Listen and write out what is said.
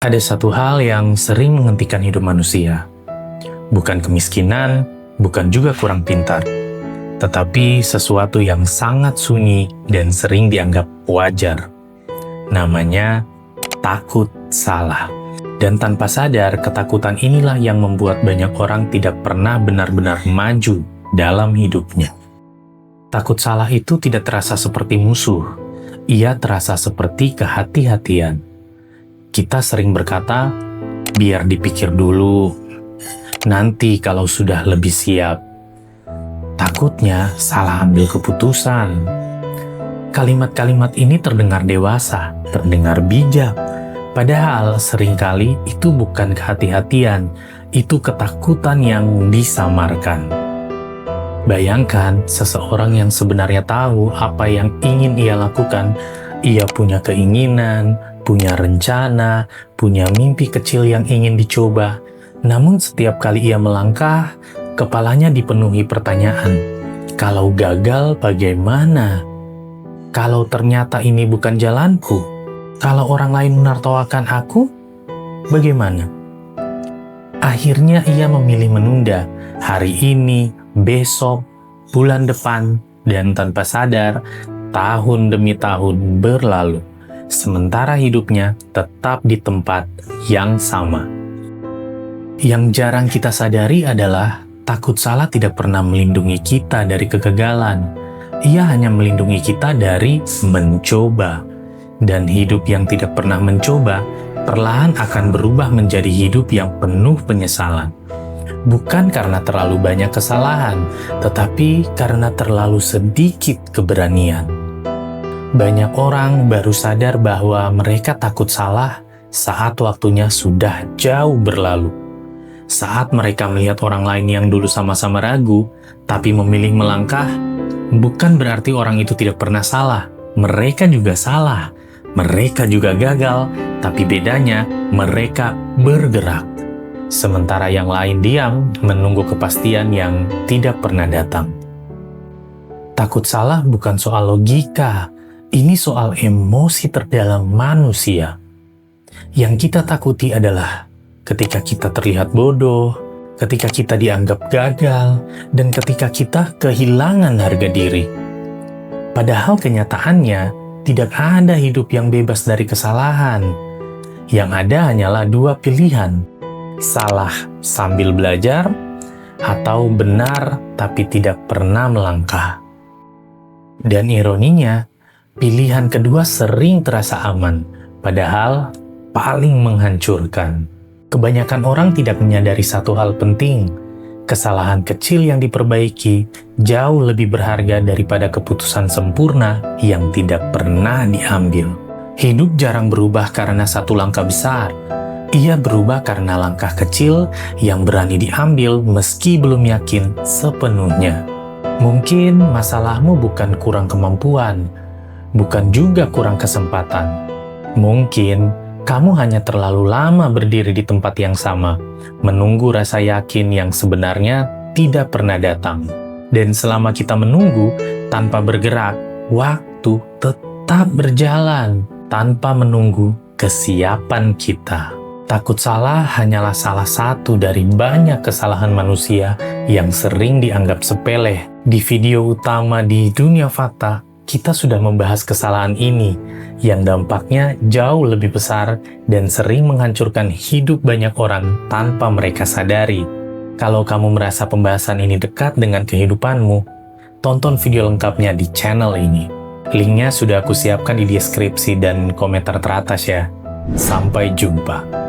Ada satu hal yang sering menghentikan hidup manusia. Bukan kemiskinan, bukan juga kurang pintar. Tetapi sesuatu yang sangat sunyi dan sering dianggap wajar. Namanya takut salah. Dan tanpa sadar, ketakutan inilah yang membuat banyak orang tidak pernah benar-benar maju dalam hidupnya. Takut salah itu tidak terasa seperti musuh. Ia terasa seperti kehati-hatian. Kita sering berkata, biar dipikir dulu, nanti kalau sudah lebih siap. Takutnya salah ambil keputusan. Kalimat-kalimat ini terdengar dewasa, terdengar bijak. Padahal seringkali itu bukan kehati-hatian, itu ketakutan yang disamarkan. Bayangkan seseorang yang sebenarnya tahu apa yang ingin ia lakukan. Ia punya keinginan, punya rencana, punya mimpi kecil yang ingin dicoba. Namun setiap kali ia melangkah, kepalanya dipenuhi pertanyaan. Kalau gagal bagaimana? Kalau ternyata ini bukan jalanku? Kalau orang lain menertawakan aku? Bagaimana? Akhirnya ia memilih menunda hari ini, besok, bulan depan, dan tanpa sadar, tahun demi tahun berlalu. Sementara hidupnya tetap di tempat yang sama. Yang jarang kita sadari adalah takut salah tidak pernah melindungi kita dari kegagalan. Ia hanya melindungi kita dari mencoba. Dan hidup yang tidak pernah mencoba, perlahan akan berubah menjadi hidup yang penuh penyesalan. Bukan karena terlalu banyak kesalahan, tetapi karena terlalu sedikit keberanian. Banyak orang baru sadar bahwa mereka takut salah saat waktunya sudah jauh berlalu. Saat mereka melihat orang lain yang dulu sama-sama ragu, tapi memilih melangkah, bukan berarti orang itu tidak pernah salah. Mereka juga salah. Mereka juga gagal, tapi bedanya mereka bergerak. Sementara yang lain diam, menunggu kepastian yang tidak pernah datang. Takut salah bukan soal logika. Ini soal emosi terdalam manusia. Yang kita takuti adalah ketika kita terlihat bodoh, ketika kita dianggap gagal, dan ketika kita kehilangan harga diri. Padahal kenyataannya, tidak ada hidup yang bebas dari kesalahan. Yang ada hanyalah dua pilihan. Salah sambil belajar, atau benar tapi tidak pernah melangkah. Dan ironinya, pilihan kedua sering terasa aman, padahal paling menghancurkan. Kebanyakan orang tidak menyadari satu hal penting. Kesalahan kecil yang diperbaiki jauh lebih berharga daripada keputusan sempurna yang tidak pernah diambil. Hidup jarang berubah karena satu langkah besar. Ia berubah karena langkah kecil yang berani diambil meski belum yakin sepenuhnya. Mungkin masalahmu bukan kurang kemampuan, bukan juga kurang kesempatan. Mungkin kamu hanya terlalu lama berdiri di tempat yang sama, menunggu rasa yakin yang sebenarnya tidak pernah datang. Dan selama kita menunggu tanpa bergerak, waktu tetap berjalan tanpa menunggu kesiapan kita. Takut salah hanyalah salah satu dari banyak kesalahan manusia yang sering dianggap sepele. Di video utama di Dunia Fakta, kita sudah membahas kesalahan ini yang dampaknya jauh lebih besar dan sering menghancurkan hidup banyak orang tanpa mereka sadari. Kalau kamu merasa pembahasan ini dekat dengan kehidupanmu, tonton video lengkapnya di channel ini. Linknya sudah aku siapkan di deskripsi dan komentar teratas ya. Sampai jumpa.